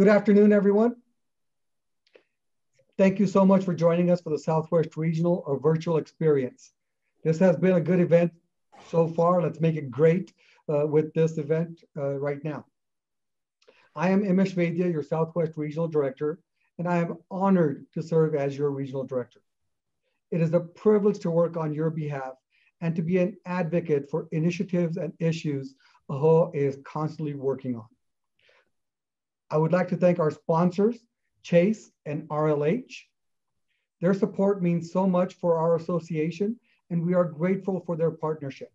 Good afternoon, everyone. Thank you so much for joining us for the Southwest Regional or virtual experience. This has been a good event so far. Let's make it great with this event right now. I am Imish Vaidya, your Southwest Regional Director, and I am honored to serve as your Regional Director. It is a privilege to work on your behalf and to be an advocate for initiatives and issues AAHOA is constantly working on. I would like to thank our sponsors, Chase and RLH. Their support means so much for our association, and we are grateful for their partnership.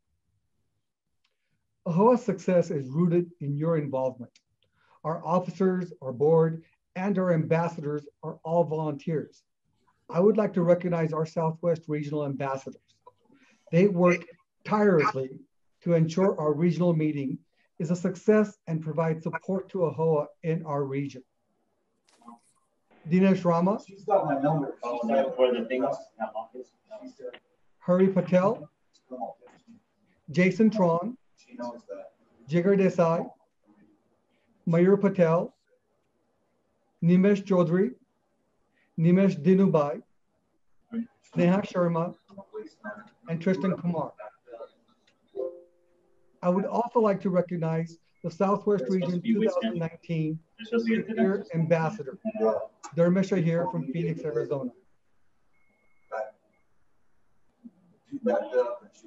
AAHOA's success is rooted in your involvement. Our officers, our board, and our ambassadors are all volunteers. I would like to recognize our Southwest Regional ambassadors. They work tirelessly to ensure our regional meeting is a success and provide support to AAHOA in our region. Dinesh Rama. She's got my number. Hari Patel. Jason Tron. Jigar Desai. Mayur Patel. Nimesh Chaudhary. Nimesh Dinubai. Sneha Sharma. And Tristan Kumar. I would also like to recognize the Southwest Region 2019 Year Ambassador, Dharmesh here from Phoenix, Arizona.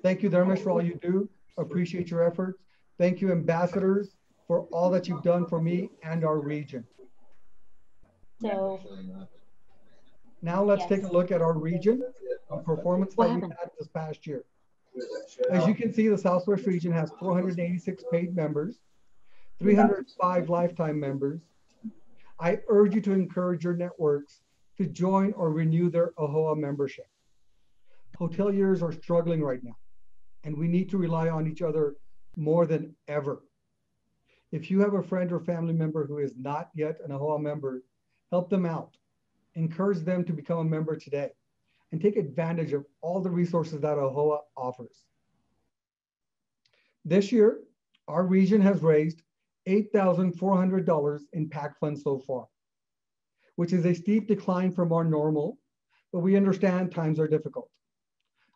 Thank you, Dharmesh, for all you do. Appreciate your efforts. Thank you, ambassadors, for all that you've done for me and our region. So now let's take a look at our region and performance that we had this past year. As you can see, the Southwest region has 486 paid members, 305 lifetime members. I urge you to encourage your networks to join or renew their AAHOA membership. Hoteliers are struggling right now, and we need to rely on each other more than ever. If you have a friend or family member who is not yet an AAHOA member, help them out. Encourage them to become a member today and take advantage of all the resources that AAHOA offers. This year, our region has raised $8,400 in PAC funds so far, which is a steep decline from our normal, but we understand times are difficult.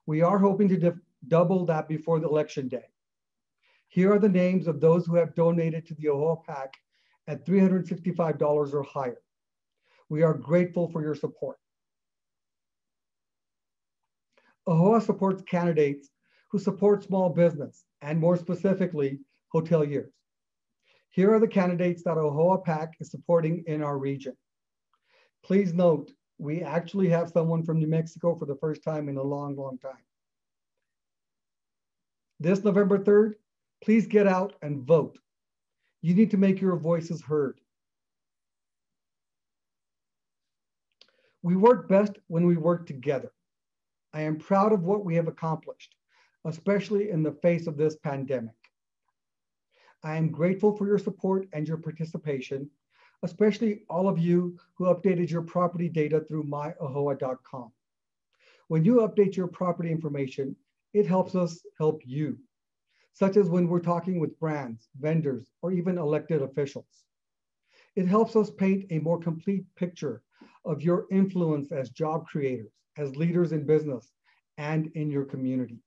We are hoping to double that before the election day. Here are the names of those who have donated to the AAHOA PAC at $365 or higher. We are grateful for your support. AAHOA supports candidates who support small business and more specifically, hoteliers. Here are the candidates that AAHOA PAC is supporting in our region. Please note, we actually have someone from New Mexico for the first time in a long, long time. This November 3rd, please get out and vote. You need to make your voices heard. We work best when we work together. I am proud of what we have accomplished, especially in the face of this pandemic. I am grateful for your support and your participation, especially all of you who updated your property data through myahoa.com. When you update your property information, it helps us help you, such as when we're talking with brands, vendors, or even elected officials. It helps us paint a more complete picture of your influence as job creators, as leaders in business, and in your community.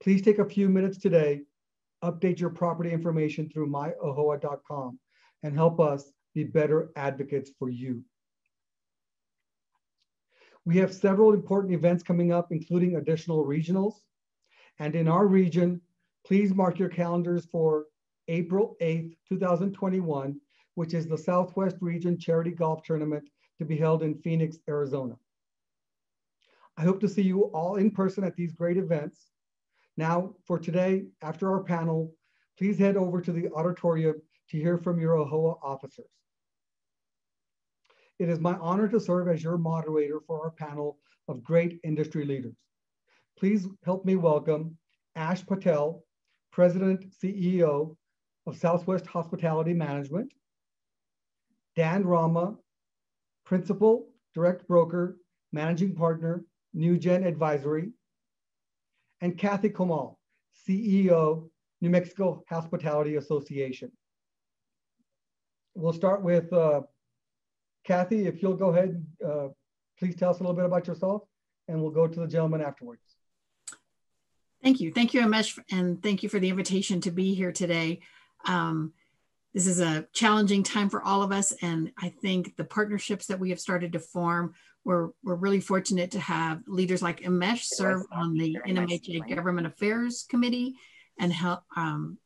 Please take a few minutes today, update your property information through myahoa.com, and help us be better advocates for you. We have several important events coming up, including additional regionals. And in our region, please mark your calendars for April 8th, 2021, which is the Southwest Region Charity Golf Tournament to be held in Phoenix, Arizona. I hope to see you all in person at these great events. Now, for today, after our panel, please head over to the auditorium to hear from your AAHOA officers. It is my honor to serve as your moderator for our panel of great industry leaders. Please help me welcome Ash Patel, President, CEO of Southwest Hospitality Management, Dan Rama, Principal, Direct Broker, Managing Partner, New Gen Advisory, and Kathy Komal, CEO, New Mexico Hospitality Association. We'll start with Kathy, if you'll go ahead, please tell us a little bit about yourself, and we'll go to the gentleman afterwards. Thank you. Thank you, Amesh, and thank you for the invitation to be here today. This is a challenging time for all of us, and I think the partnerships that we have started to form, we're really fortunate to have leaders like Amesh serve on the NMHA Government Affairs Committee and help serving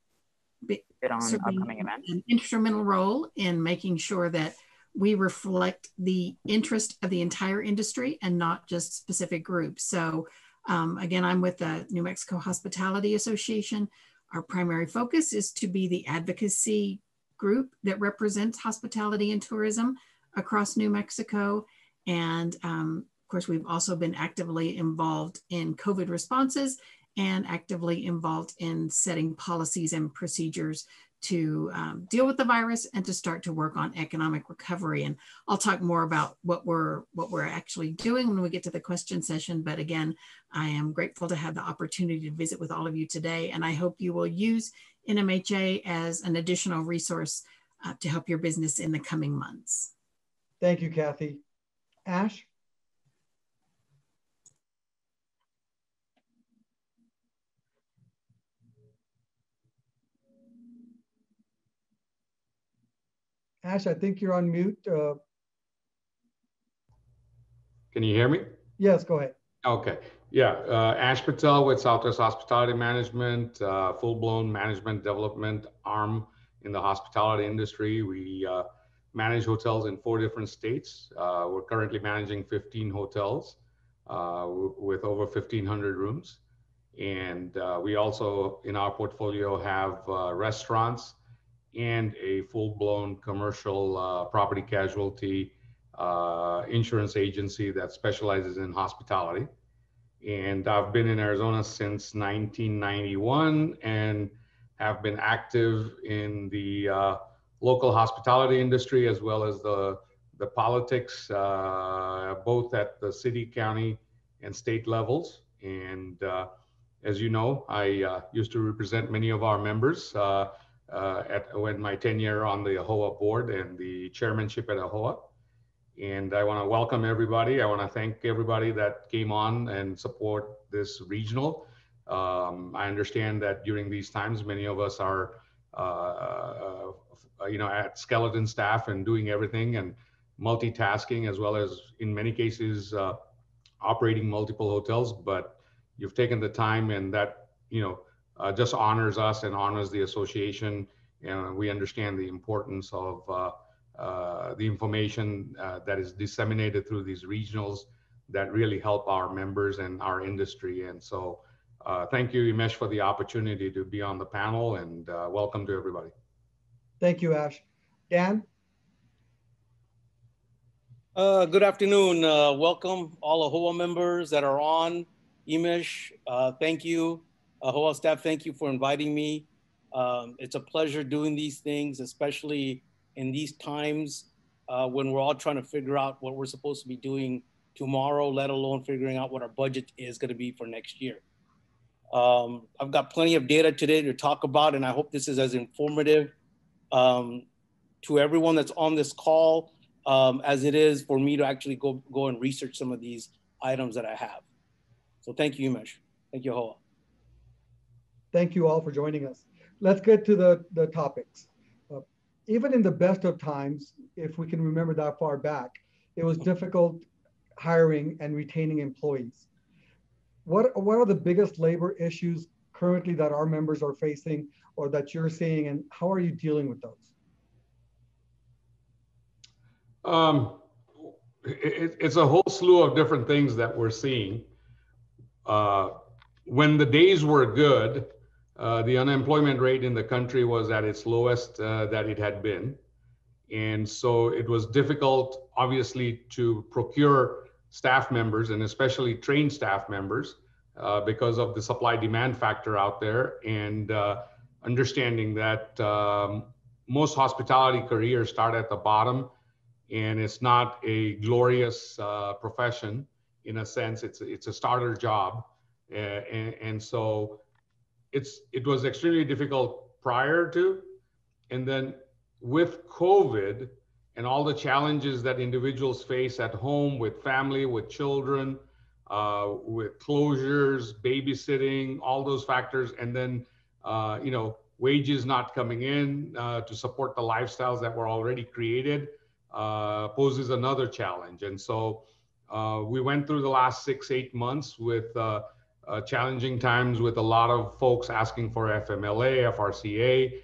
an instrumental role in making sure that we reflect the interest of the entire industry and not just specific groups. So again, I'm with the New Mexico Hospitality Association. Our primary focus is to be the advocacy group that represents hospitality and tourism across New Mexico. And of course, we've also been actively involved in COVID responses and actively involved in setting policies and procedures to deal with the virus and to start to work on economic recovery. And I'll talk more about what we're actually doing when we get to the question session. But again, I am grateful to have the opportunity to visit with all of you today. And I hope you will use NMHA as an additional resource to help your business in the coming months. Thank you, Kathy. Ash? Ash, I think you're on mute. Can you hear me? Yes, go ahead. Okay. Yeah. Ash Patel with Southwest Hospitality Management, full-blown management development arm in the hospitality industry. We manage hotels in 4 different states. We're currently managing 15 hotels with over 1,500 rooms. And we also, in our portfolio, have restaurants and a full-blown commercial property casualty insurance agency that specializes in hospitality. And I've been in Arizona since 1991 and have been active in the local hospitality industry as well as the politics, both at the city, county, and state levels. And as you know, I used to represent many of our members when my tenure on the AAHOA board and the chairmanship at AAHOA. And I want to welcome everybody. I want to thank everybody that came on and support this regional. I understand that during these times, many of us are, at skeleton staff and doing everything and multitasking, as well as in many cases, operating multiple hotels. But you've taken the time, and that, just honors us and honors the association. And we understand the importance of the information that is disseminated through these regionals that really help our members and our industry. And so thank you, Umesh, for the opportunity to be on the panel, and welcome to everybody. Thank you, Ash. Dan? Good afternoon. Welcome all AAHOA members that are on. Umesh, thank you. AAHOA staff, thank you for inviting me. It's a pleasure doing these things, especially in these times when we're all trying to figure out what we're supposed to be doing tomorrow, let alone figuring out what our budget is going to be for next year. I've got plenty of data today to talk about, and I hope this is as informative to everyone that's on this call as it is for me to actually go and research some of these items that I have. So thank you, Umesh. Thank you, AAHOA. Thank you all for joining us. Let's get to the topics. Even in the best of times, if we can remember that far back, it was difficult hiring and retaining employees. What are the biggest labor issues currently that our members are facing or that you're seeing, and how are you dealing with those? It's a whole slew of different things that we're seeing. When the days were good, the unemployment rate in the country was at its lowest that it had been. And so it was difficult, obviously, to procure staff members, and especially trained staff members, because of the supply-demand factor out there, and understanding that most hospitality careers start at the bottom, and it's not a glorious profession. In a sense, it's a starter job. And so it was extremely difficult prior to, and then with COVID and all the challenges that individuals face at home with family, with children, with closures, babysitting, all those factors, and then wages not coming in to support the lifestyles that were already created poses another challenge. And so we went through the last 6-8 months with challenging times, with a lot of folks asking for FMLA, FRCA,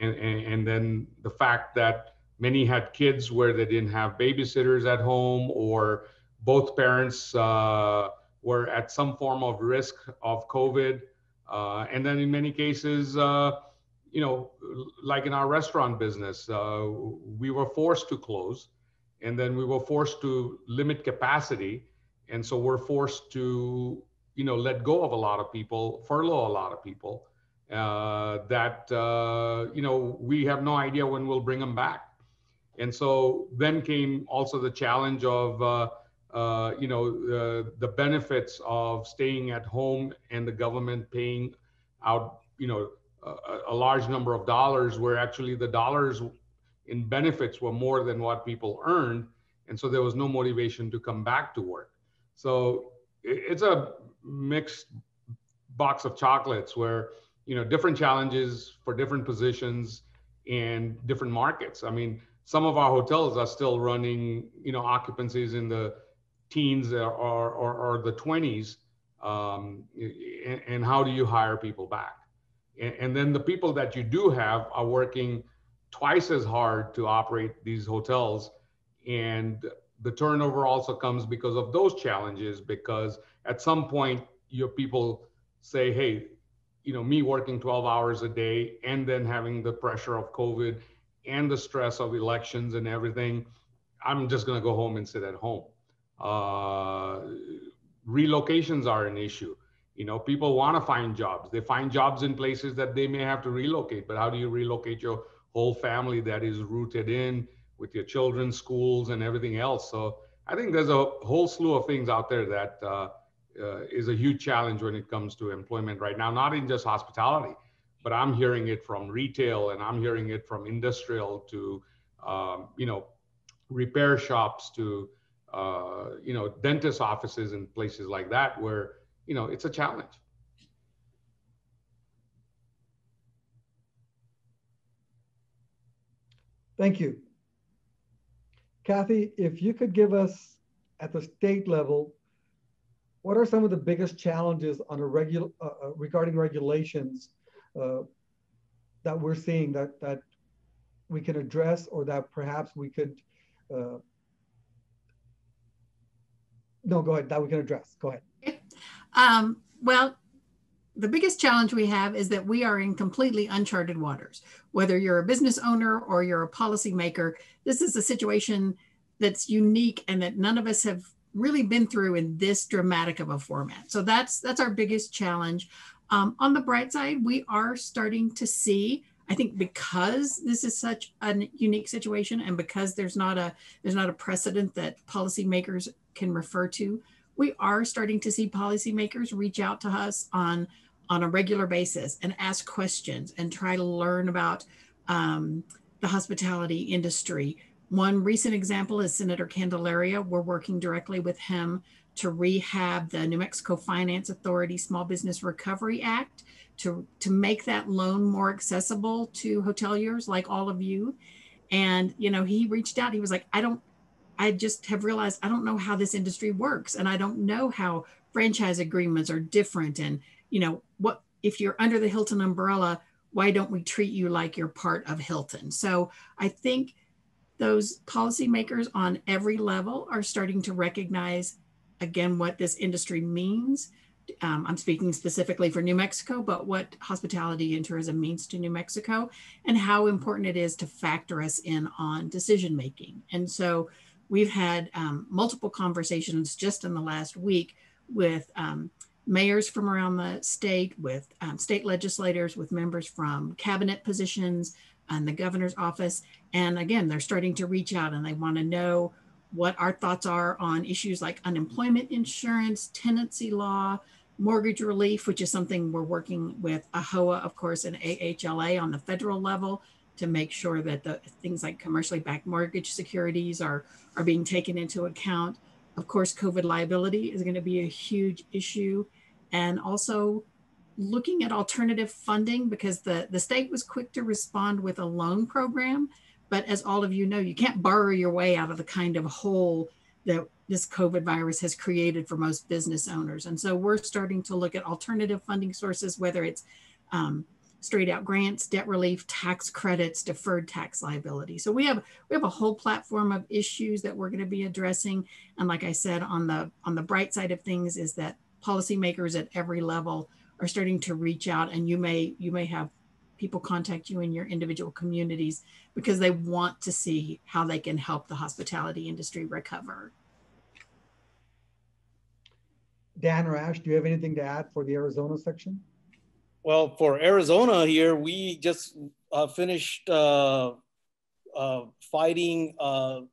and then the fact that many had kids where they didn't have babysitters at home, or both parents were at some form of risk of COVID. And then in many cases, like in our restaurant business, we were forced to close, and then we were forced to limit capacity. And so we're forced to, let go of a lot of people, furlough a lot of people that, we have no idea when we'll bring them back. And so then came also the challenge of, the benefits of staying at home and the government paying out, a large number of dollars, where actually the dollars in benefits were more than what people earned. And so there was no motivation to come back to work. So it's a mixed box of chocolates where, different challenges for different positions and different markets. I mean, some of our hotels are still running, occupancies in the teens or the 20s. And how do you hire people back? And then the people that you do have are working twice as hard to operate these hotels. And the turnover also comes because of those challenges, because at some point your people say, hey, me working 12 hours a day and then having the pressure of COVID and the stress of elections and everything, I'm just going to go home and sit at home. Relocations are an issue. People want to find jobs. They find jobs in places that they may have to relocate, but how do you relocate your whole family that is rooted in with your children's schools and everything else? So I think there's a whole slew of things out there that is a huge challenge when it comes to employment right now, not in just hospitality, but I'm hearing it from retail, and I'm hearing it from industrial to, repair shops to, dentist offices and places like that, where, it's a challenge. Thank you. Kathy, if you could give us at the state level, what are some of the biggest challenges on a regarding regulations that we're seeing that we can address, or that perhaps we could, no, go ahead, that we can address, go ahead. Well, the biggest challenge we have is that we are in completely uncharted waters. Whether you're a business owner or you're a policymaker, this is a situation that's unique and that none of us have really been through in this dramatic of a format. So that's our biggest challenge. On the bright side, we are starting to see, I think, because this is such a unique situation and because there's not a precedent that policymakers can refer to, we are starting to see policymakers reach out to us on a regular basis and ask questions and try to learn about the hospitality industry. One recent example is Senator Candelaria. We're working directly with him to rehab the New Mexico Finance Authority Small Business Recovery Act to make that loan more accessible to hoteliers like all of you. And, he reached out, he was like, I just have realized I don't know how this industry works, and I don't know how franchise agreements are different. And, what if you're under the Hilton umbrella, why don't we treat you like you're part of Hilton? So I think those policymakers on every level are starting to recognize, again, what this industry means. I'm speaking specifically for New Mexico, but what hospitality and tourism means to New Mexico and how important it is to factor us in on decision making. And so we've had multiple conversations just in the last week with mayors from around the state, with state legislators, with members from cabinet positions and the governor's office. And again, they're starting to reach out and they want to know what our thoughts are on issues like unemployment insurance, tenancy law, mortgage relief, which is something we're working with AAHOA, of course, and AAHLA on the federal level to make sure that the things like commercially backed mortgage securities are being taken into account. Of course, COVID liability is going to be a huge issue. And also looking at alternative funding, because the state was quick to respond with a loan program. But as all of you know, you can't borrow your way out of the kind of hole that this COVID virus has created for most business owners. And so we're starting to look at alternative funding sources, whether it's straight out grants, debt relief, tax credits, deferred tax liability. So we have a whole platform of issues that we're going to be addressing. And like I said, on the bright side of things is that policymakers at every level are starting to reach out, and you may have people contact you in your individual communities because they want to see how they can help the hospitality industry recover. Dan or Ash, do you have anything to add for the Arizona section? Well, for Arizona here, we just finished fighting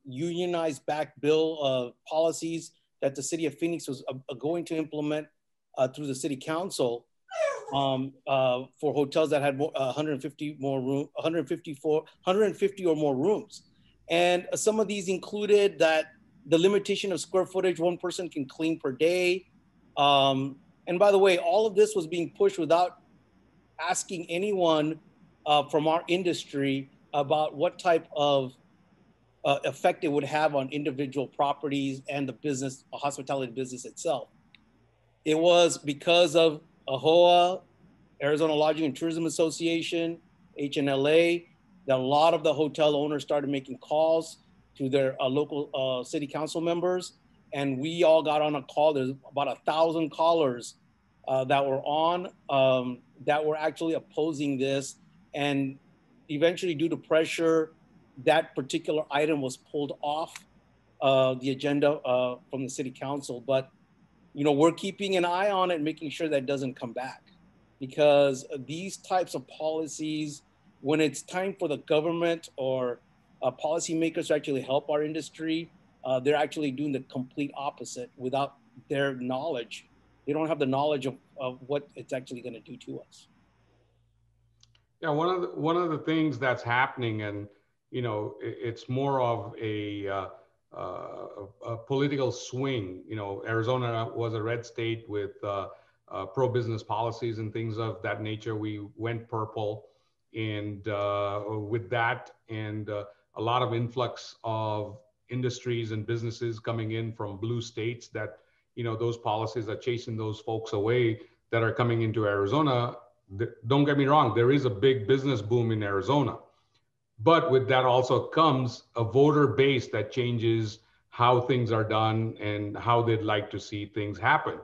unionized back bill policies that the city of Phoenix was going to implement through the city council for hotels that had 150 or more rooms. And some of these included that the limitation of square footage one person can clean per day. And by the way, all of this was being pushed without asking anyone from our industry about what type of effect it would have on individual properties and the business, the hospitality business itself. It was because of AAHOA, Arizona Lodging and Tourism Association, HNLA, that a lot of the hotel owners started making calls to their local city council members. And we all got on a call. There's about 1,000 callers that were on that were actually opposing this. And eventually, due to pressure, that particular item was pulled off the agenda from the city council. But you know, we're keeping an eye on it, making sure that it doesn't come back, because these types of policies, when it's time for the government or policymakers to actually help our industry, they're actually doing the complete opposite without their knowledge. They don't have the knowledge of what it's actually going to do to us. Yeah, one of the things that's happening, and you know, it's more of a political swing. You know, Arizona was a red state with pro-business policies and things of that nature. We went purple, and with that, and a lot of influx of industries and businesses coming in from blue states, that, you know, those policies are chasing those folks away that are coming into Arizona. Don't get me wrong, there is a big business boom in Arizona. But with that also comes a voter base that changes how things are done and how they'd like to see things happen.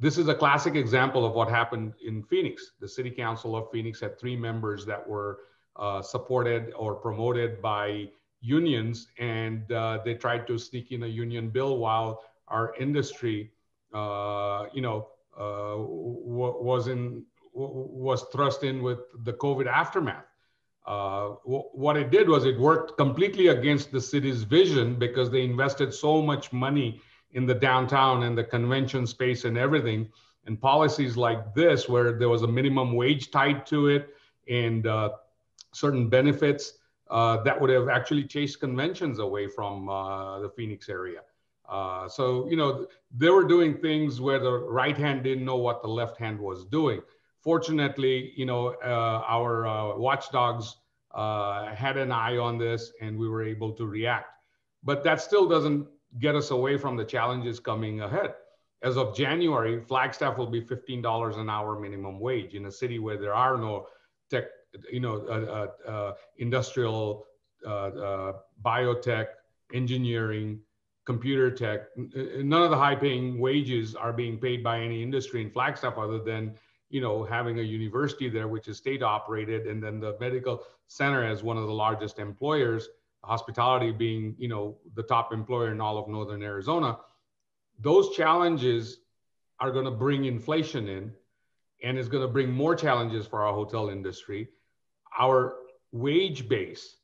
This is a classic example of what happened in Phoenix. The City Council of Phoenix had 3 members that were supported or promoted by unions, and they tried to sneak in a union bill while our industry, was thrust in with the COVID aftermath. What it did was it worked completely against the city's vision, because they invested so much money in the downtown and the convention space and everything. And policies like this, where there was a minimum wage tied to it and certain benefits that would have actually chased conventions away from the Phoenix area. So, you know, they were doing things where the right hand didn't know what the left hand was doing. Fortunately, you know, our watchdogs had an eye on this, and we were able to react. But that still doesn't get us away from the challenges coming ahead. As of January, Flagstaff will be $15 an hour minimum wage in a city where there are no tech, industrial, biotech, engineering, computer tech. None of the high-paying wages are being paid by any industry in Flagstaff, other than, you know, having a university there, which is state operated, and then the medical center as one of the largest employers, hospitality being, you know, the top employer in all of Northern Arizona. Those challenges are going to bring inflation in, and it's going to bring more challenges for our hotel industry. Our wage base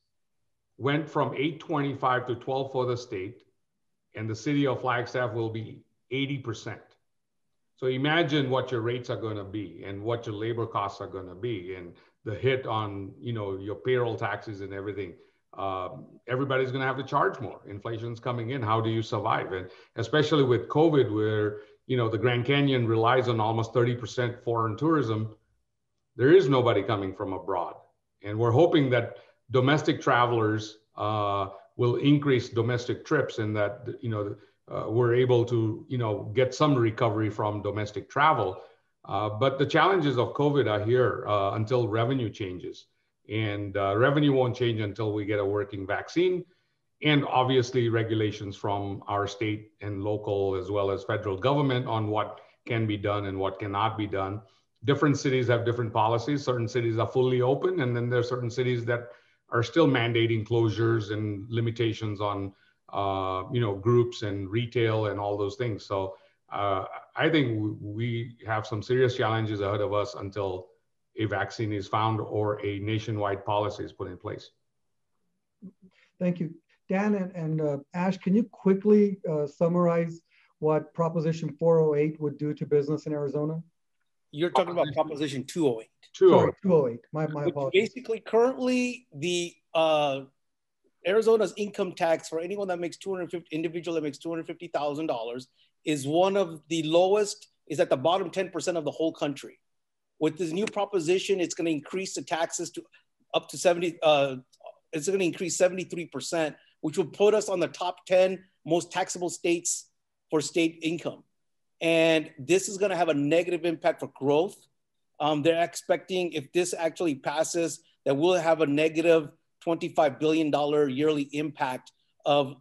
went from $825 to $12 for the state, and the city of Flagstaff will be 80%. So imagine what your rates are going to be and what your labor costs are going to be and the hit on, your payroll taxes and everything. Everybody's going to have to charge more. Inflation's coming in. How do you survive? And especially with COVID, where, the Grand Canyon relies on almost 30% foreign tourism, there is nobody coming from abroad. And we're hoping that domestic travelers will increase domestic trips and that, we're able to, get some recovery from domestic travel. But the challenges of COVID are here until revenue changes. And revenue won't change until we get a working vaccine. And obviously regulations from our state and local as well as federal government on what can be done and what cannot be done. Different cities have different policies. Certain cities are fully open, and then there are certain cities that are still mandating closures and limitations on groups and retail and all those things. So I think we have some serious challenges ahead of us until a vaccine is found or a nationwide policy is put in place. Thank you. Dan and Ash, can you quickly summarize what Proposition 408 would do to business in Arizona? You're talking about Proposition 208. Sorry, 208. My apologies. Basically, currently, the Arizona's income tax for anyone that makes individual that makes $250,000 is one of the lowest, is at the bottom 10% of the whole country. With this new proposition, it's going to increase the taxes to up to 70, it's going to increase 73%, which will put us on the top 10 most taxable states for state income. And this is going to have a negative impact for growth. They're expecting, if this actually passes, that we'll have a negative $25 billion yearly impact of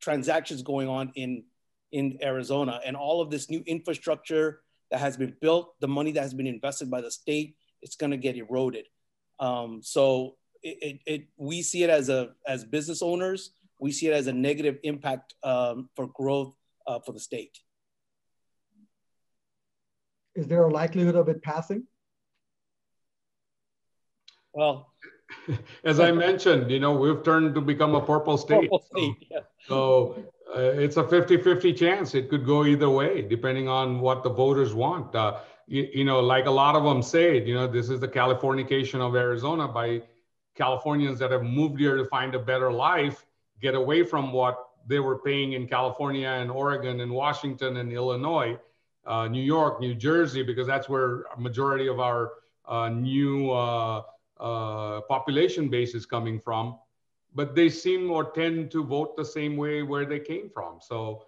transactions going on in Arizona. And all of this new infrastructure that has been built, the money that has been invested by the state, it's going to get eroded. So we see it as business owners, we see it as a negative impact for growth for the state. Is there a likelihood of it passing? Well, as I mentioned, we've turned to become a purple state. Yeah. So it's a 50-50 chance. It could go either way, depending on what the voters want. Like a lot of them say, this is the Californication of Arizona by Californians that have moved here to find a better life, get away from what they were paying in California and Oregon and Washington and Illinois, New York, New Jersey, because that's where a majority of our new population base is coming from. But they seem or tend to vote the same way where they came from. So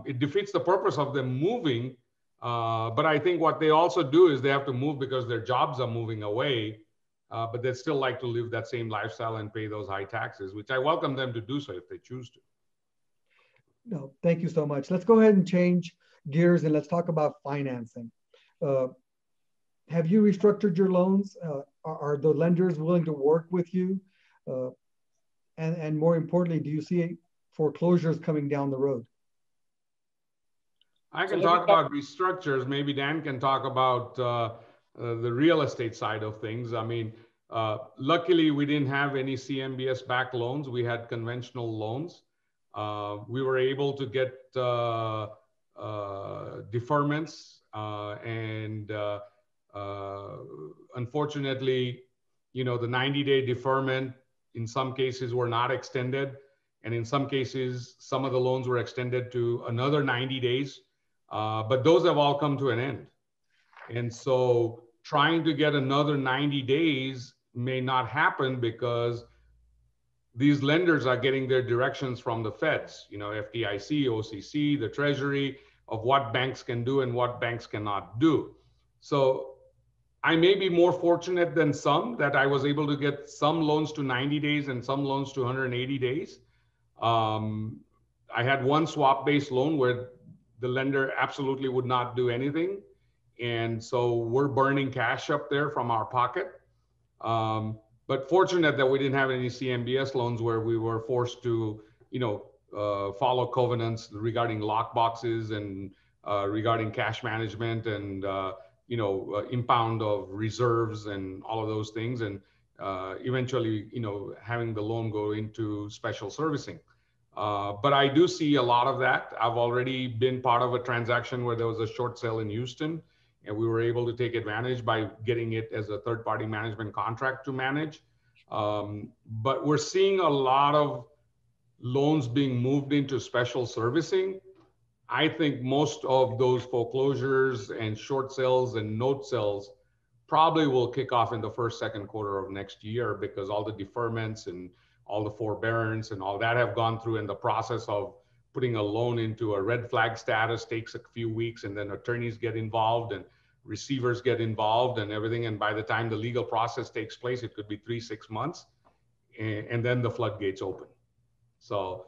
it defeats the purpose of them moving. But I think what they also do is they have to move because their jobs are moving away, but they'd still like to live that same lifestyle and pay those high taxes, which I welcome them to do so if they choose to. No, thank you so much. Let's go ahead and change gears and let's talk about financing. Have you restructured your loans? Are the lenders willing to work with you? And more importantly, do you see foreclosures coming down the road? I can talk about restructures. Maybe Dan can talk about the real estate side of things. I mean, luckily, we didn't have any CMBS-backed loans. We had conventional loans. We were able to get deferments and unfortunately, the 90-day deferment in some cases were not extended. And in some cases, some of the loans were extended to another 90 days, but those have all come to an end. And so trying to get another 90 days may not happen because these lenders are getting their directions from the feds, FDIC, OCC, the Treasury, of what banks can do and what banks cannot do. So I may be more fortunate than some that I was able to get some loans to 90 days and some loans to 180 days. I had one swap-based loan where the lender absolutely would not do anything. And so we're burning cash up there from our pocket. But fortunate that we didn't have any CMBS loans where we were forced to, follow covenants regarding lockboxes and regarding cash management and, impound of reserves and all of those things. And eventually, having the loan go into special servicing. But I do see a lot of that. I've already been part of a transaction where there was a short sale in Houston, and we were able to take advantage by getting it as a third-party management contract to manage. But we're seeing a lot of loans being moved into special servicing. I think most of those foreclosures and short sales and note sales probably will kick off in the first, second quarter of next year, because all the deferments and all the forbearance and all that have gone through, and the process of putting a loan into a red flag status takes a few weeks, and then attorneys get involved and receivers get involved and everything. And by the time the legal process takes place, it could be 3-6 months, and then the floodgates open. So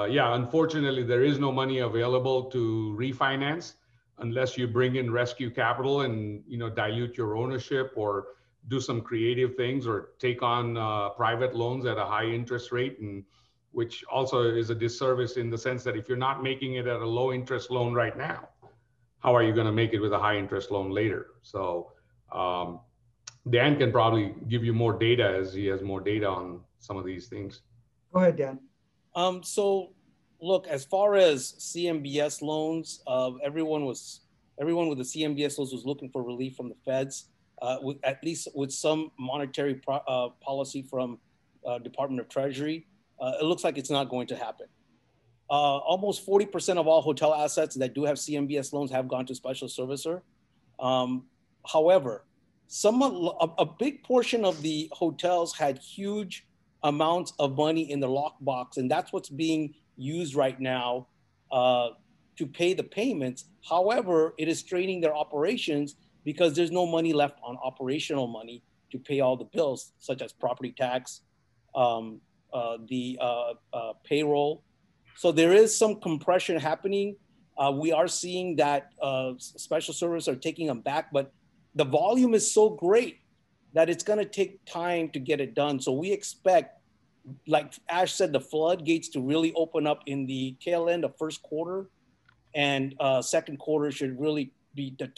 yeah, unfortunately, there is no money available to refinance unless you bring in rescue capital and dilute your ownership, or do some creative things, or take on private loans at a high interest rate, and which also is a disservice in the sense that if you're not making it at a low interest loan right now, how are you going to make it with a high interest loan later? So Dan can probably give you more data, as he has more data on some of these things. Go ahead, Dan. So look, as far as CMBS loans, everyone with the CMBS loans was looking for relief from the feds, at least with some monetary policy from Department of Treasury. It looks like it's not going to happen. Almost 40% of all hotel assets that do have CMBS loans have gone to special servicer. However, a big portion of the hotels had huge amounts of money in the lockbox, and that's what's being used right now to pay the payments. However, it is straining their operations because there's no money left on operational money to pay all the bills, such as property tax, payroll. So there is some compression happening. We are seeing that special services are taking them back, but the volume is so great that it's going to take time to get it done. So we expect, like Ash said, the floodgates to really open up in the tail end of first quarter, and second quarter should really be the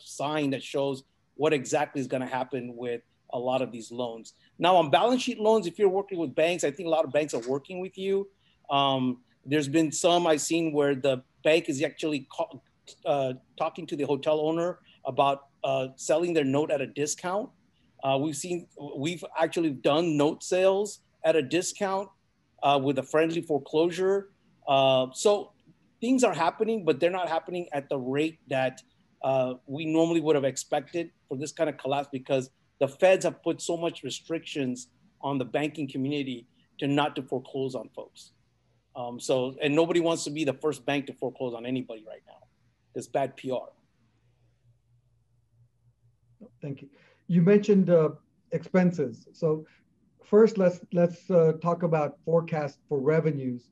sign that shows what exactly is going to happen with a lot of these loans. Now, on balance sheet loans, if you're working with banks, I think a lot of banks are working with you. There's been some I've seen where the bank is actually talking to the hotel owner about selling their note at a discount. We've actually done note sales at a discount with a friendly foreclosure. So things are happening, but they're not happening at the rate that we normally would have expected for this kind of collapse, because the feds have put so much restrictions on the banking community not to foreclose on folks. And nobody wants to be the first bank to foreclose on anybody right now. It's bad PR. Thank you. You mentioned expenses. So first, let's talk about forecast for revenues.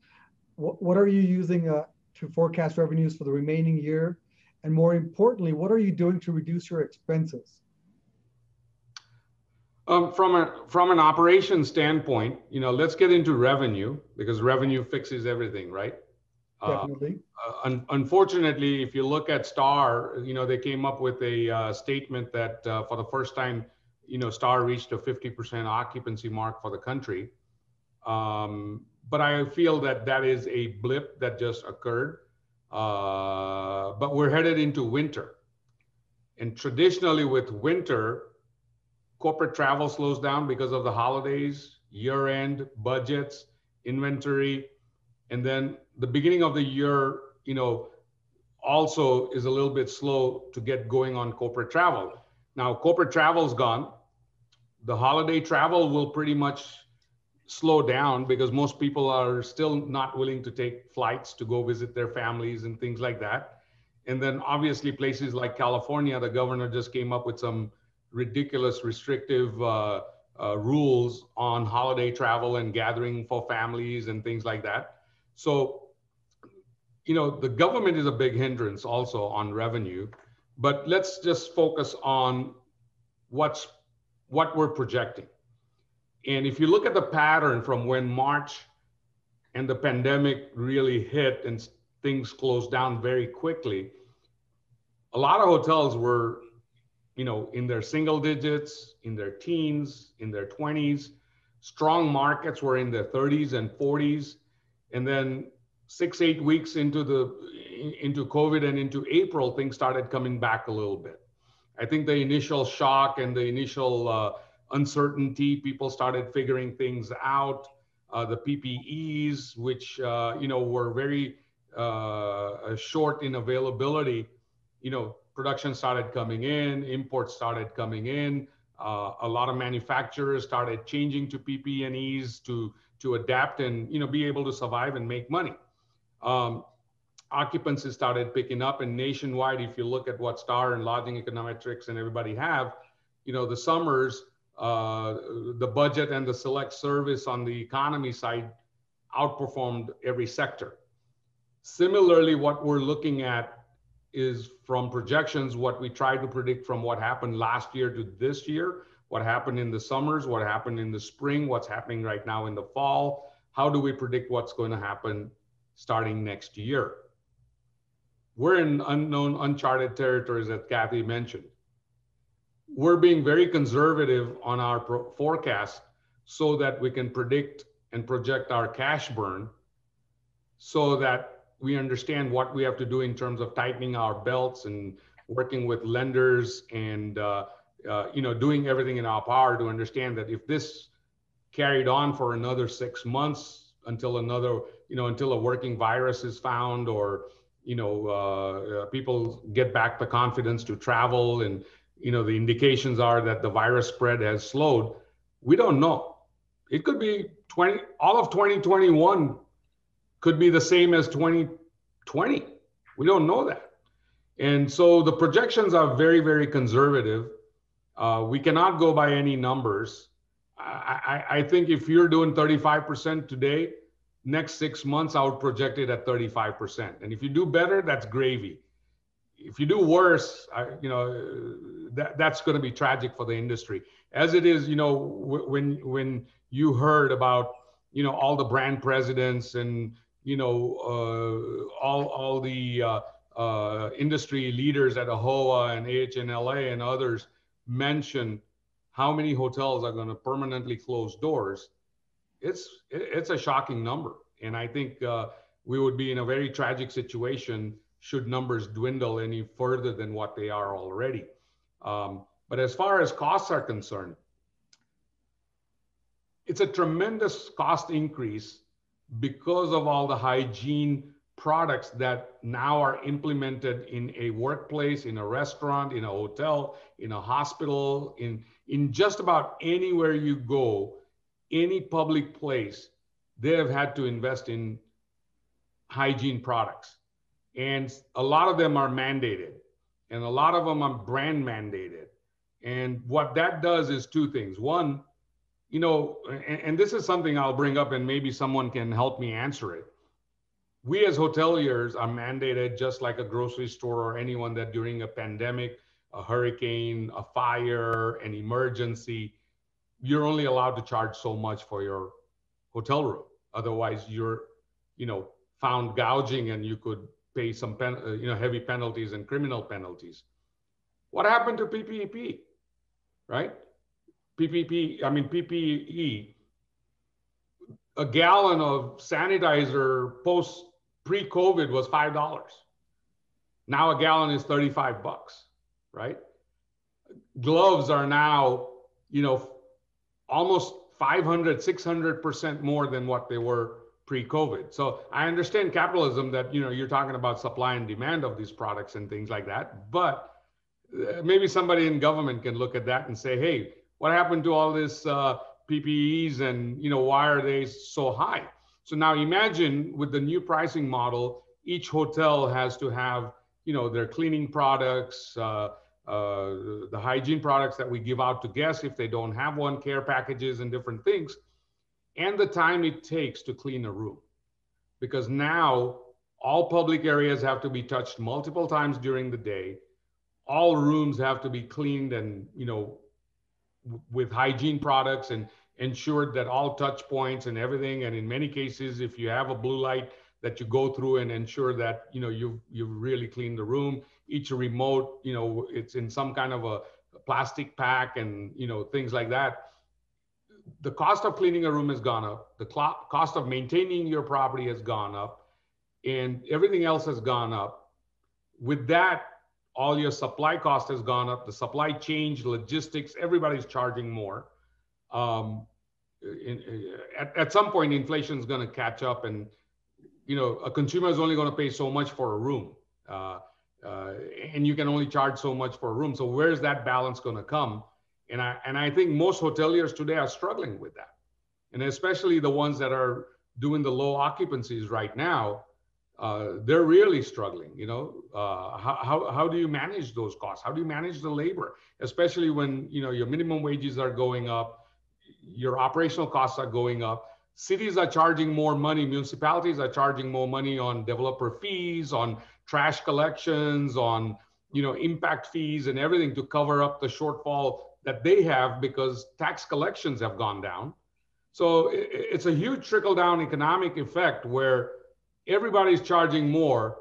What are you using to forecast revenues for the remaining year? And more importantly, what are you doing to reduce your expenses? From an operations standpoint, let's get into revenue, because revenue fixes everything, right? Definitely. Unfortunately, if you look at Star, they came up with a statement that for the first time, Star reached a 50% occupancy mark for the country. But I feel that is a blip that just occurred. But we're headed into winter. And traditionally with winter, corporate travel slows down because of the holidays, year-end, budgets, inventory. And then the beginning of the year, also is a little bit slow to get going on corporate travel. Now, corporate travel's gone. The holiday travel will pretty much slow down because most people are still not willing to take flights to go visit their families and things like that. And then obviously places like California, the governor just came up with some ridiculous restrictive rules on holiday travel and gathering for families and things like that. So, the government is a big hindrance also on revenue, but let's just focus on what we're projecting. And if you look at the pattern from when March and the pandemic really hit and things closed down very quickly, a lot of hotels were, in their single digits, in their teens, in their 20s. Strong markets were in their 30s and 40s. And then 6-8 weeks into COVID and into April, things started coming back a little bit. I think the initial shock and the initial uncertainty, people started figuring things out. The PPEs, which were very short in availability, production started coming in, imports started coming in. A lot of manufacturers started changing to PPEs to adapt and be able to survive and make money. Occupancy started picking up, and nationwide, if you look at what Star and Lodging Econometrics and everybody have, the summers, the budget and the select service on the economy side outperformed every sector. Similarly, what we're looking at is from projections, what we try to predict from what happened last year to this year, what happened in the summers, what happened in the spring, what's happening right now in the fall. How do we predict what's going to happen starting next year? We're in unknown, uncharted territories that Kathy mentioned. We're being very conservative on our forecast so that we can predict and project our cash burn so that we understand what we have to do in terms of tightening our belts and working with lenders and doing everything in our power to understand that if this carried on for another 6 months until until a working virus is found, or people get back the confidence to travel, and the indications are that the virus spread has slowed. We don't know. It could be all of 2021 could be the same as 2020. We don't know that. And so the projections are very, very conservative. We cannot go by any numbers. I think if you're doing 35% today, next 6 months, I would project it at 35%. And if you do better, that's gravy. If you do worse, that's going to be tragic for the industry. As it is, when you heard about, all the brand presidents and, all the industry leaders at AAHOA and AHNLA and others mention how many hotels are going to permanently close doors, it's a shocking number. And I think we would be in a very tragic situation should numbers dwindle any further than what they are already. But as far as costs are concerned, it's a tremendous cost increase because of all the hygiene products that now are implemented in a workplace, in a restaurant, in a hotel, in a hospital, in just about anywhere you go, any public place, they have had to invest in hygiene products. And a lot of them are mandated, and a lot of them are brand mandated. And what that does is two things. One, and this is something I'll bring up and maybe someone can help me answer it. We as hoteliers are mandated just like a grocery store or anyone that during a pandemic, a hurricane, a fire, an emergency, you're only allowed to charge so much for your hotel room. Otherwise, you're, found gouging and you could pay some heavy penalties and criminal penalties. What happened to PPE, right? PPE, a gallon of sanitizer pre-COVID was $5. Now a gallon is $35, right? Gloves are now, almost 500, 600% more than what they were pre-COVID. So I understand capitalism that, you're talking about supply and demand of these products and things like that, but maybe somebody in government can look at that and say, hey, what happened to all this PPEs and, why are they so high? So now imagine with the new pricing model, each hotel has to have, their cleaning products, the hygiene products that we give out to guests if they don't have one, care packages and different things, and the time it takes to clean a room. Because now all public areas have to be touched multiple times during the day. All rooms have to be cleaned and, with hygiene products and ensured that all touch points and everything. And in many cases, if you have a blue light, that you go through and ensure that, you've really cleaned the room. Each remote, it's in some kind of a plastic pack and, things like that. the cost of cleaning a room has gone up. The cost of maintaining your property has gone up, and everything else has gone up. With that, all your supply cost has gone up. The supply chain, logistics, everybody's charging more. At some point, inflation is going to catch up, and a consumer is only going to pay so much for a room, and you can only charge so much for a room. So where's that balance going to come? And I think most hoteliers today are struggling with that, and especially the ones that are doing the low occupancies right now. They're really struggling. How do you manage those costs? How do you manage the labor, especially when your minimum wages are going up, your operational costs are going up. Cities are charging more money. Municipalities are charging more money on developer fees, on trash collections, on impact fees and everything to cover up the shortfall that they have because tax collections have gone down. So it's a huge trickle-down economic effect where everybody's charging more.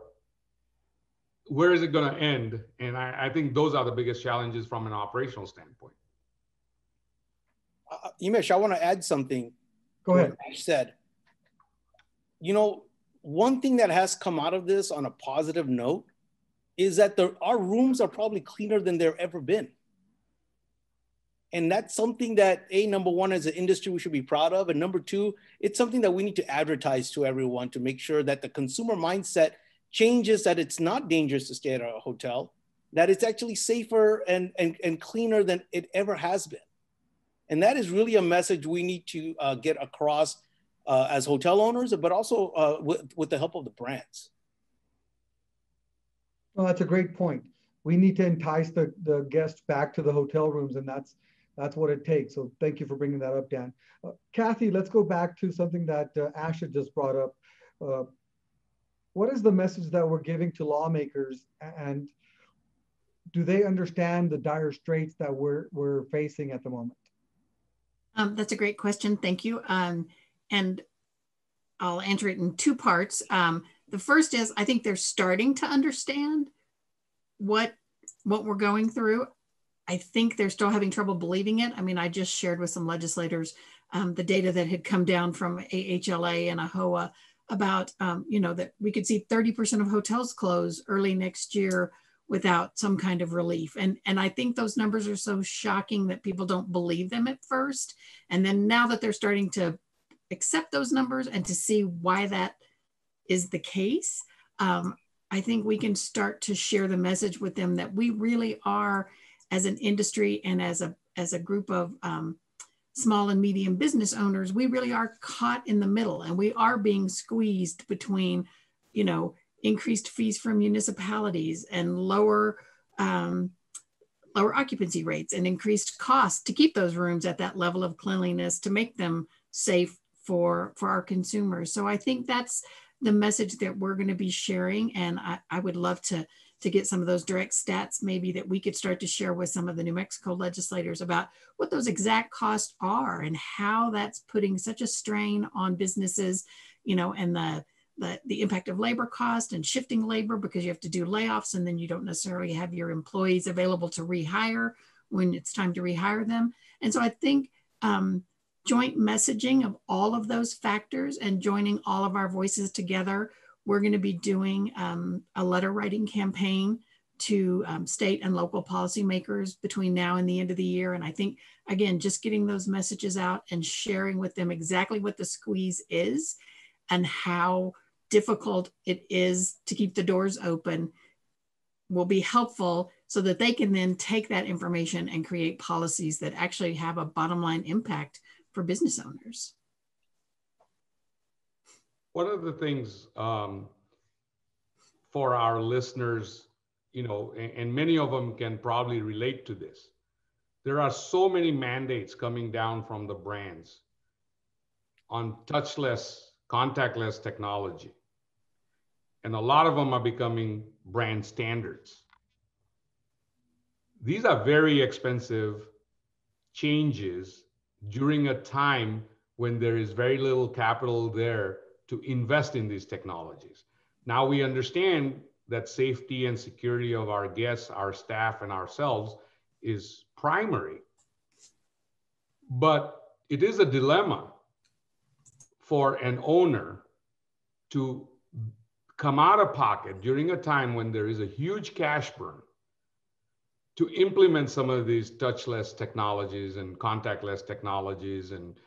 Where is it going to end? And I think those are the biggest challenges from an operational standpoint. Imesh, I want to add something. Go ahead. Ash said, one thing that has come out of this on a positive note is that our rooms are probably cleaner than they've ever been. And that's something that, number one, as an industry, we should be proud of. And number two, it's something that we need to advertise to everyone to make sure that the consumer mindset changes, that it's not dangerous to stay at a hotel, that it's actually safer and cleaner than it ever has been. And that is really a message we need to get across as hotel owners, but also with the help of the brands. Well, that's a great point. We need to entice the guests back to the hotel rooms, and that's what it takes. So thank you for bringing that up, Dan. Kathy, let's go back to something that Asha just brought up. What is the message that we're giving to lawmakers, and do they understand the dire straits that we're facing at the moment? That's a great question. Thank you. And I'll answer it in two parts. The first is, I think they're starting to understand what we're going through. I think they're still having trouble believing it. I mean, I just shared with some legislators the data that had come down from AAHOA and AAHOA about, that we could see 30% of hotels close early next year without some kind of relief. And I think those numbers are so shocking that people don't believe them at first. And then now that they're starting to accept those numbers and to see why that is the case, I think we can start to share the message with them that we really are, as an industry and as a group of small and medium business owners, we really are caught in the middle, and we are being squeezed between, increased fees from municipalities and lower occupancy rates and increased costs to keep those rooms at that level of cleanliness to make them safe for our consumers. So I think that's the message that we're going to be sharing. And I would love to get some of those direct stats, maybe that we could start to share with some of the New Mexico legislators about what those exact costs are and how that's putting such a strain on businesses, and the impact of labor cost and shifting labor because you have to do layoffs and then you don't necessarily have your employees available to rehire when it's time to rehire them. And so I think joint messaging of all of those factors and joining all of our voices together, we're going to be doing a letter writing campaign to state and local policymakers between now and the end of the year. And I think, again, just getting those messages out and sharing with them exactly what the squeeze is and how difficult it is to keep the doors open will be helpful so that they can then take that information and create policies that actually have a bottom line impact for business owners. One of the things for our listeners, and many of them can probably relate to this, there are so many mandates coming down from the brands on touchless, contactless technology. And a lot of them are becoming brand standards. These are very expensive changes during a time when there is very little capital there to invest in these technologies. Now we understand that safety and security of our guests, our staff, and ourselves is primary. But it is a dilemma for an owner to come out of pocket during a time when there is a huge cash burn to implement some of these touchless technologies and contactless technologies, and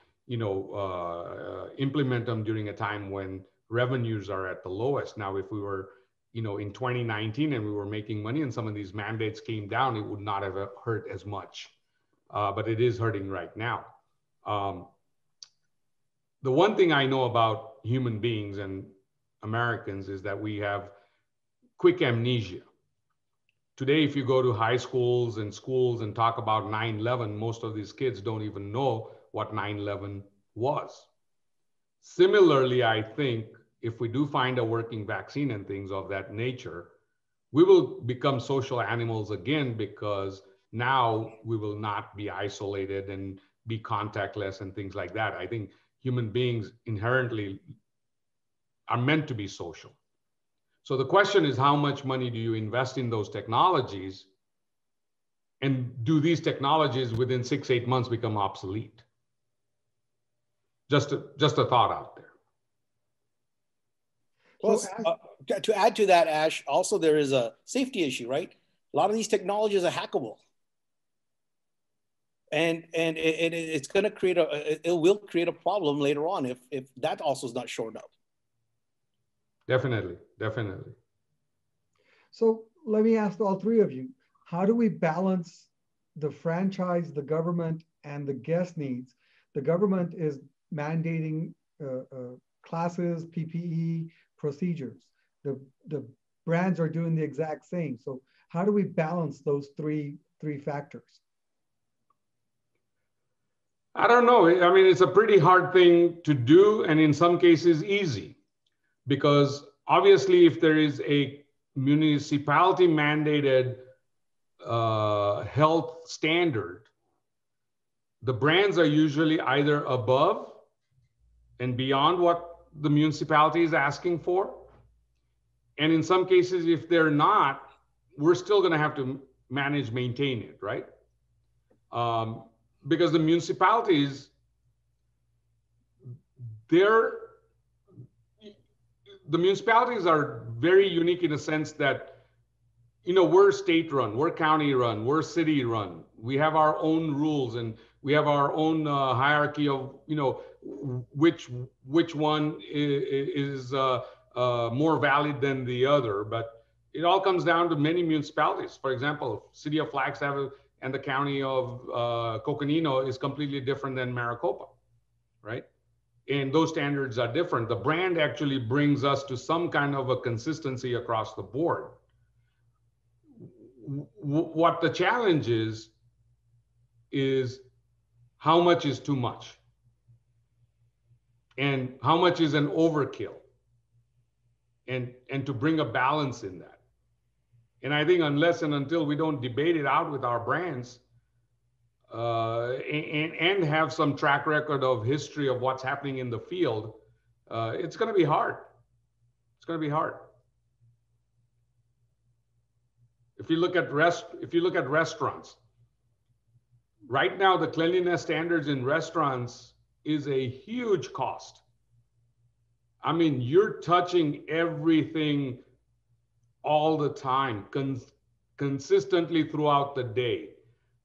implement them during a time when revenues are at the lowest. Now, if we were in 2019 and we were making money and some of these mandates came down, it would not have hurt as much, but it is hurting right now. The one thing I know about human beings and Americans is that we have quick amnesia. Today, if you go to high schools and schools and talk about 9/11, most of these kids don't even know what 9/11 was. Similarly, I think if we do find a working vaccine and things of that nature, we will become social animals again, because now we will not be isolated and be contactless and things like that. I think human beings inherently are meant to be social. So the question is, how much money do you invest in those technologies? And do these technologies within 6-8 months become obsolete? Just a thought out there. Plus, to add to that, Ash, also there is a safety issue, right? A lot of these technologies are hackable. And it's going to create it will create a problem later on if that also is not shored up. Definitely, definitely. So let me ask all three of you, how do we balance the franchise, the government, and the guest needs? The government is mandating classes, PPE, procedures. The brands are doing the exact same. So how do we balance those three factors? I don't know. I mean, it's a pretty hard thing to do, and in some cases easy, because obviously if there is a municipality mandated health standard, the brands are usually either above and beyond what the municipality is asking for. And in some cases, if they're not, we're still going to have to maintain it, right? Because the municipalities, the municipalities are very unique in a sense that, we're state run, we're county run, we're city run. We have our own rules and we have our own hierarchy of, which one is more valid than the other. But it all comes down to many municipalities. For example, City of Flagstaff and the county of Coconino is completely different than Maricopa, right? And those standards are different. The brand actually brings us to some kind of a consistency across the board. What the challenge is how much is too much? And how much is an overkill? And to bring a balance in that. And I think unless and until we don't debate it out with our brands and have some track record of history of what's happening in the field, it's going to be hard. It's going to be hard. If you look at restaurants, right now the cleanliness standards in restaurants is a huge cost. I mean, you're touching everything all the time, consistently throughout the day.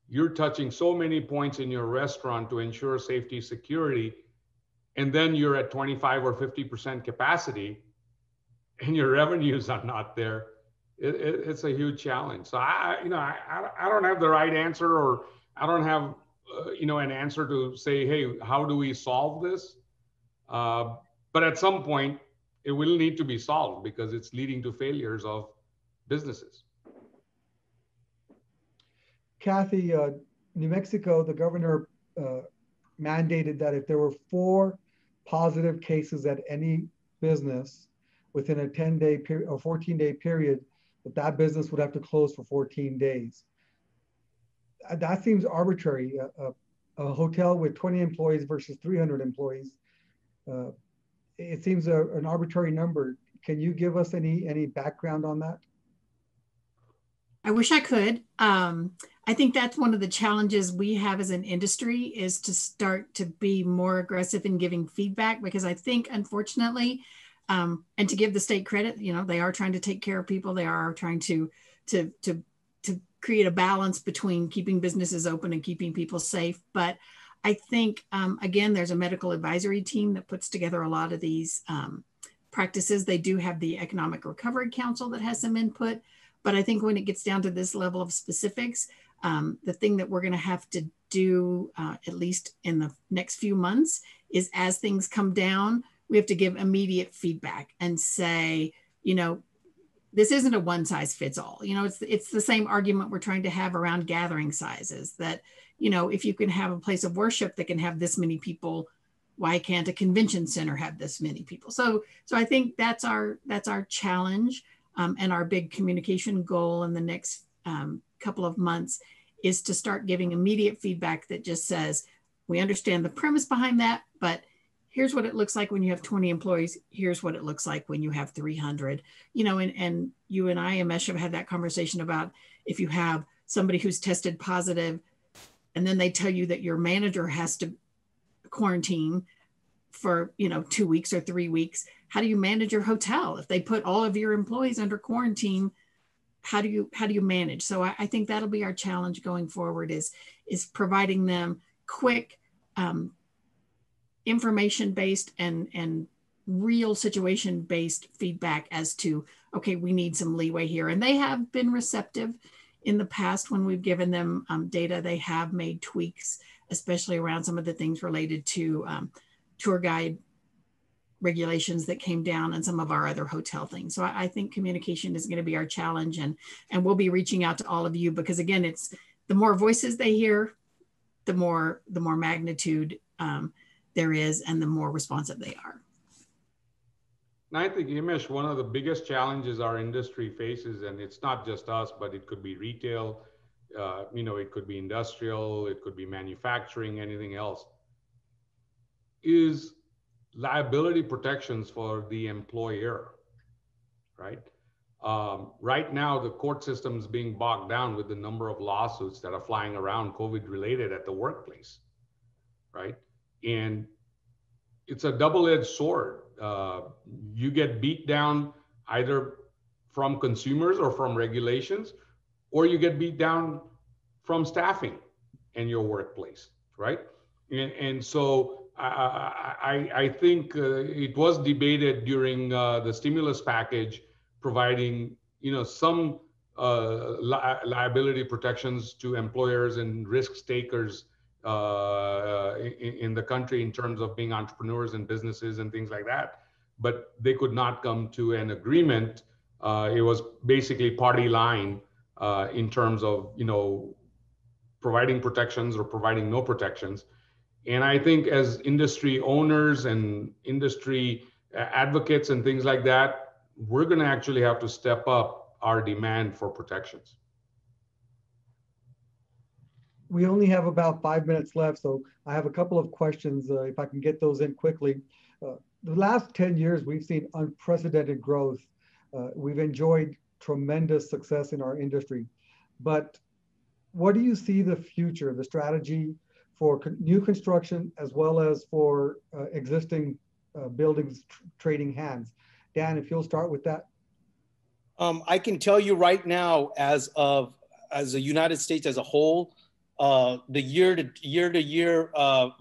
You're touching so many points in your restaurant to ensure safety, security, and then you're at 25 or 50% capacity and your revenues are not there. It's a huge challenge. So I don't have the right answer, or I don't have an answer to say, hey, how do we solve this? But at some point, it will need to be solved because it's leading to failures of businesses. Kathy, New Mexico, the governor mandated that if there were 4 positive cases at any business within a 10-day period or 14-day period, that business would have to close for 14 days. That seems arbitrary. A hotel with 20 employees versus 300 employees, it seems an arbitrary number. Can you give us any background on that? I wish I could. I think that's one of the challenges we have as an industry, is to start to be more aggressive in giving feedback, because I think, unfortunately, and to give the state credit, you know, they are trying to take care of people. They are trying to create a balance between keeping businesses open and keeping people safe. But I think, again, there's a medical advisory team that puts together a lot of these practices. They do have the Economic Recovery Council that has some input. But I think when it gets down to this level of specifics, the thing that we're going to have to do, at least in the next few months, is as things come down, we have to give immediate feedback and say, you know, this isn't a one size fits all. You know, it's the same argument we're trying to have around gathering sizes, that, you know, if you can have a place of worship that can have this many people, why can't a convention center have this many people? So I think that's our challenge, and our big communication goal in the next couple of months is to start giving immediate feedback that just says, we understand the premise behind that, but here's what it looks like when you have 20 employees. Here's what it looks like when you have 300. You know, and you and I, Amesh, have had that conversation about, if you have somebody who's tested positive and then they tell you that your manager has to quarantine for, you know, 2 weeks or 3 weeks, how do you manage your hotel? If they put all of your employees under quarantine, how do you manage? So I think that'll be our challenge going forward, is providing them quick, information-based and real situation-based feedback as to, okay, we need some leeway here. And they have been receptive in the past when we've given them data. They have made tweaks, especially around some of the things related to tour guide regulations that came down and some of our other hotel things. So I think communication is going to be our challenge, and we'll be reaching out to all of you, because again, it's the more voices they hear, the more magnitude there is, and the more responsive they are. And I think, Imesh, one of the biggest challenges our industry faces, and it's not just us, but it could be retail, you know, it could be industrial, it could be manufacturing, anything else, is liability protections for the employer, right? Right now, the court system is being bogged down with the number of lawsuits that are flying around COVID related at the workplace, right? And it's a double-edged sword. You get beat down either from consumers or from regulations, or you get beat down from staffing in your workplace, right? And so I think it was debated during the stimulus package, providing, you know, some liability protections to employers and risk takers in the country in terms of being entrepreneurs and businesses and things like that. But they could not come to an agreement. It was basically party line in terms of, you know, providing protections or providing no protections. And I think as industry owners and industry advocates and things like that, we're going to actually have to step up our demand for protections. We only have about 5 minutes left, so I have a couple of questions, if I can get those in quickly. The last 10 years, we've seen unprecedented growth. We've enjoyed tremendous success in our industry. But what do you see the future, the strategy for new construction, as well as for existing buildings trading hands? Dan, if you'll start with that. I can tell you right now, as the United States as a whole, the year to year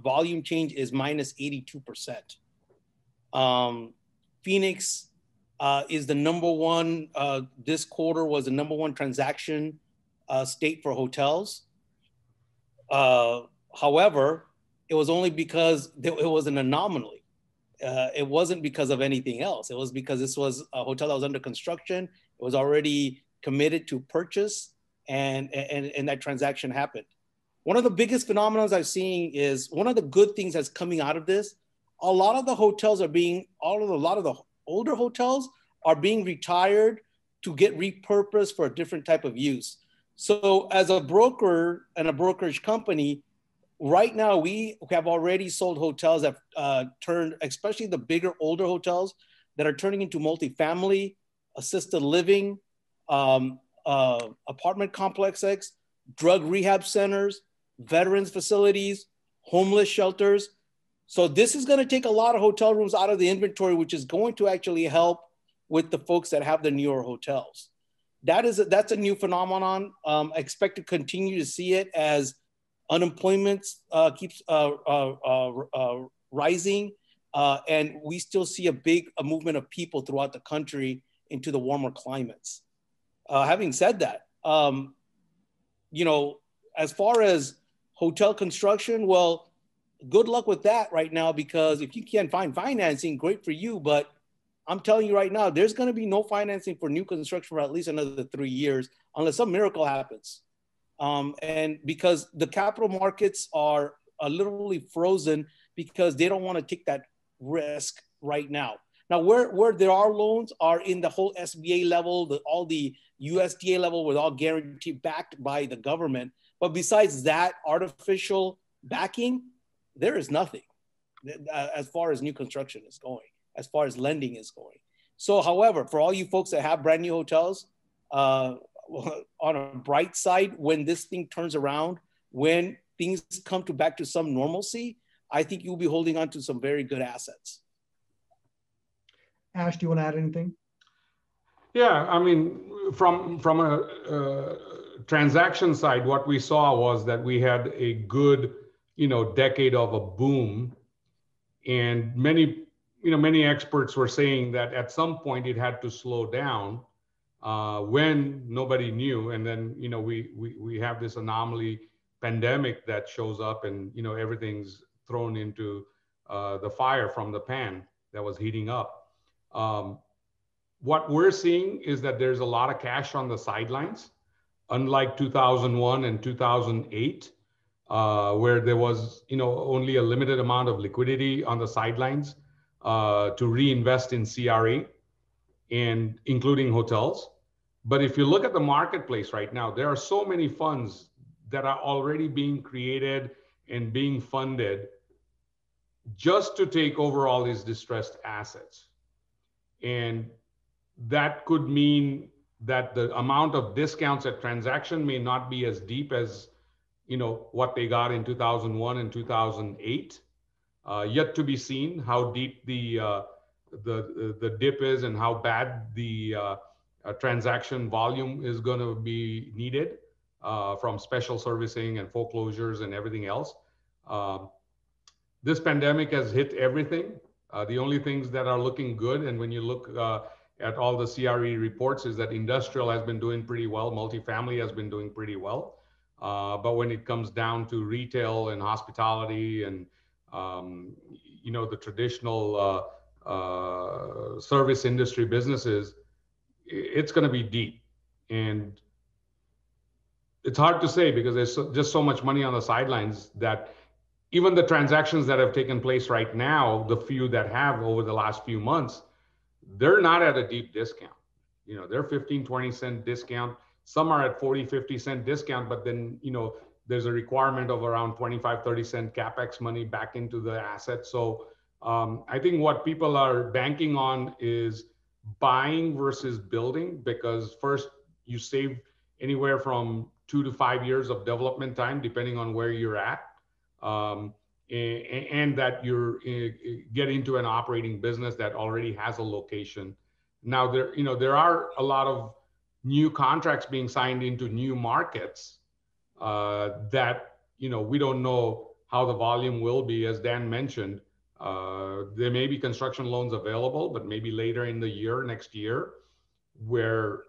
volume change is minus 82%. Phoenix is the number one, this quarter was the number one transaction state for hotels. However, it was only because it was an anomaly. It wasn't because of anything else. It was because this was a hotel that was under construction. It was already committed to purchase, and that transaction happened. One of the biggest phenomena I've seen is, one of the good things that's coming out of this, a lot of the hotels are being, a lot of the older hotels are being retired to get repurposed for a different type of use. So as a broker and a brokerage company, right now we have already sold hotels that turned, especially the bigger, older hotels that are turning into multifamily, assisted living, apartment complexes. drug rehab centers, veterans facilities, homeless shelters. So this is going to take a lot of hotel rooms out of the inventory, which is going to actually help with the folks that have the newer hotels. That's a new phenomenon. I expect to continue to see it as unemployment keeps rising, and we still see a movement of people throughout the country into the warmer climates. Having said that, you know, as far as hotel construction, well, good luck with that right now, because if you can't find financing, great for you. But I'm telling you right now, there's going to be no financing for new construction for at least another 3 years, unless some miracle happens. And because the capital markets are literally frozen because they don't want to take that risk right now. Now, where there are loans are in the whole SBA level, all the USDA level, with all guaranteed backed by the government. But besides that artificial backing, there is nothing as far as new construction is going, as far as lending is going. So, however, for all you folks that have brand new hotels, on a bright side, when this thing turns around, when things come back to some normalcy, I think you'll be holding on to some very good assets. Ash, do you want to add anything? Yeah, I mean, from a transaction side, what we saw was that we had a good, decade of a boom, and many experts were saying that at some point it had to slow down when nobody knew, and then we have this anomaly pandemic that shows up, and everything's thrown into the fire from the pan that was heating up. What we're seeing is that there's a lot of cash on the sidelines, unlike 2001 and 2008, where there was only a limited amount of liquidity on the sidelines to reinvest in CRA, and including hotels. But if you look at the marketplace right now, there are so many funds that are already being created and being funded just to take over all these distressed assets. And that could mean that the amount of discounts at transaction may not be as deep as what they got in 2001 and 2008. Yet to be seen how deep the dip is and how bad the transaction volume is going to be needed from special servicing and foreclosures and everything else. This pandemic has hit everything. The only things that are looking good, and when you look at all the CRE reports, is that industrial has been doing pretty well, multifamily has been doing pretty well. But when it comes down to retail and hospitality and the traditional service industry businesses, it's going to be deep. And it's hard to say because there's just so much money on the sidelines that even the transactions that have taken place right now, the few that have over the last few months, they're not at a deep discount. They're 15, 20 cent discount. Some are at 40, 50 cent discount, but then, there's a requirement of around 25, 30 cent CapEx money back into the asset. So I think what people are banking on is buying versus building, because first you save anywhere from 2 to 5 years of development time, depending on where you're at. And that you're get into an operating business that already has a location. Now there are a lot of new contracts being signed into new markets that we don't know how the volume will be. As Dan mentioned, there may be construction loans available, but maybe later in the year, next year, where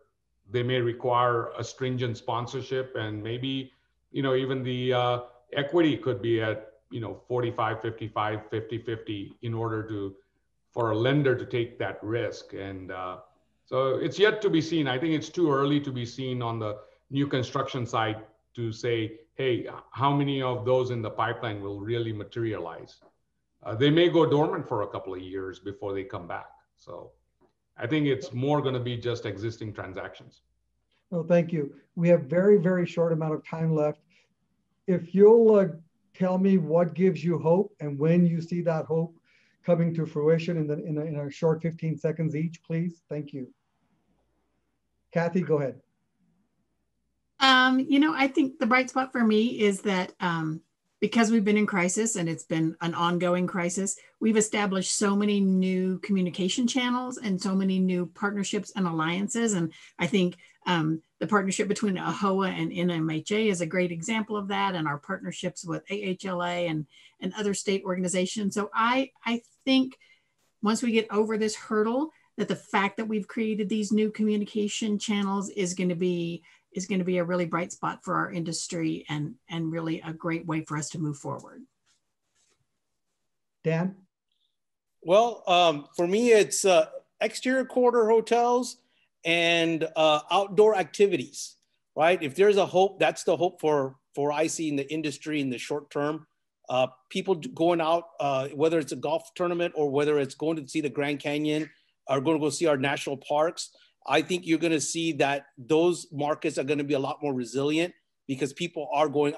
they may require a stringent sponsorship, and maybe even the equity could be at 45, 55, 50, 50 in order for a lender to take that risk. And so it's yet to be seen. I think it's too early to be seen on the new construction side to say, hey, how many of those in the pipeline will really materialize? They may go dormant for a couple of years before they come back. So I think it's more going to be just existing transactions. Well, thank you. We have very, very short amount of time left. If you'll tell me what gives you hope and when you see that hope coming to fruition in a short 15 seconds each, please. Thank you. Kathy, go ahead. I think the bright spot for me is that because we've been in crisis and it's been an ongoing crisis, we've established so many new communication channels and so many new partnerships and alliances. And I think the partnership between AAHOA and NMHA is a great example of that, and our partnerships with AHLA and other state organizations. So I think once we get over this hurdle, that the fact that we've created these new communication channels is going to be a really bright spot for our industry and really a great way for us to move forward. Dan? Well, for me, it's exterior quarter hotels and outdoor activities, right? If there's a hope, that's the hope for I see in the industry in the short term. People going out, whether it's a golf tournament or whether it's going to see the Grand Canyon or going to go see our national parks, I think you're going to see that those markets are going to be a lot more resilient because people are going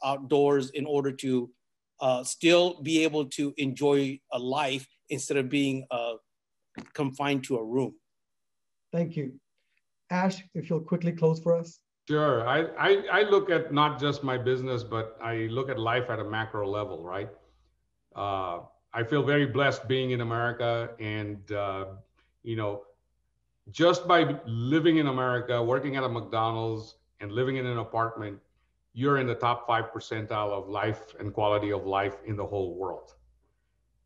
outdoors in order to still be able to enjoy a life instead of being confined to a room. Thank you. Ash, if you'll quickly close for us. Sure. I look at not just my business, but I look at life at a macro level, right? I feel very blessed being in America, and just by living in America, working at a McDonald's and living in an apartment, you're in the top 5 percentile of life and quality of life in the whole world.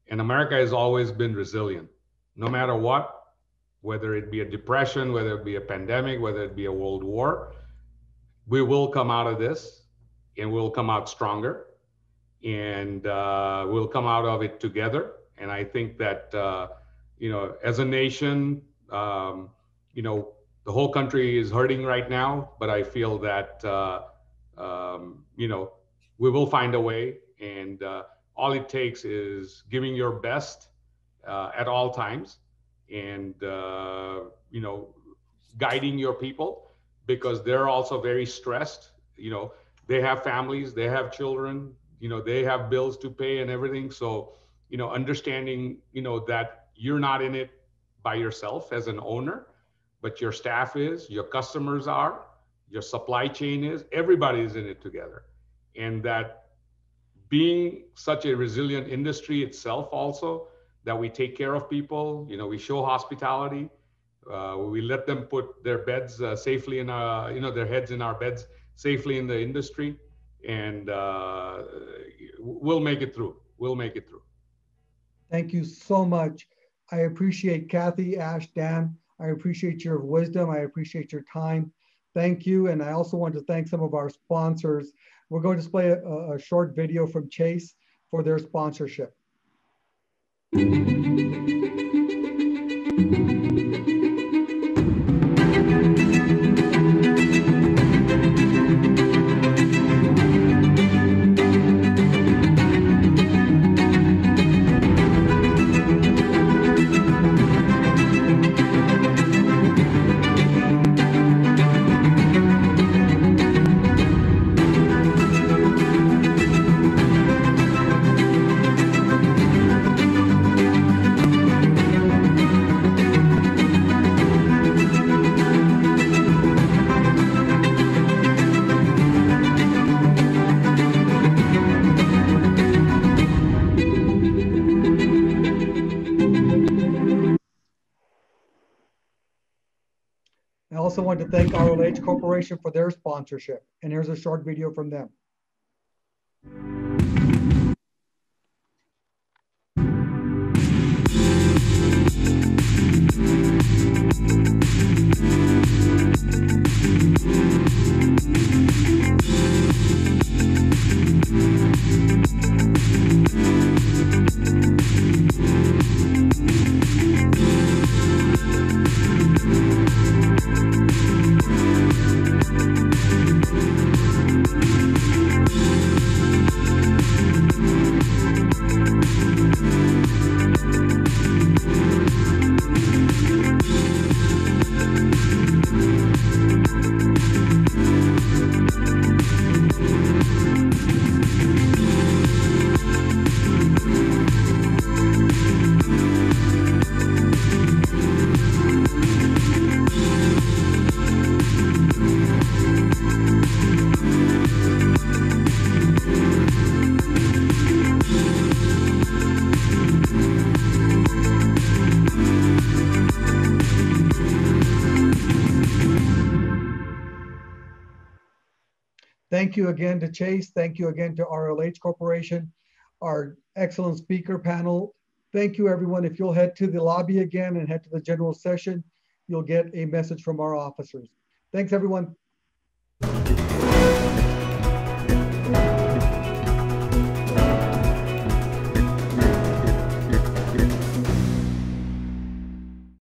And America has always been resilient, no matter what, whether it be a depression, whether it be a pandemic, whether it be a world war, we will come out of this and we'll come out stronger, and we'll come out of it together. And I think that, as a nation, the whole country is hurting right now, but I feel that, we will find a way, and all it takes is giving your best at all times, and, guiding your people, because they're also very stressed. They have families, they have children, they have bills to pay and everything. So, understanding, that you're not in it by yourself as an owner, but your staff is, your customers are, your supply chain is, everybody is in it together. And that being such a resilient industry itself also, that we take care of people, we show hospitality, we let them put their beds safely in their heads in our beds safely in the industry, and we'll make it through. We'll make it through. Thank you so much. I appreciate Kathy, Ash, Dan. I appreciate your wisdom. I appreciate your time. Thank you. And I also want to thank some of our sponsors. We're going to display a short video from Chase for their sponsorship. I also want to thank RLH Corporation for their sponsorship. And here's a short video from them. Thank you again to Chase. Thank you again to RLH Corporation, our excellent speaker panel. Thank you, everyone. If you'll head to the lobby again and head to the general session, you'll get a message from our officers. Thanks, everyone.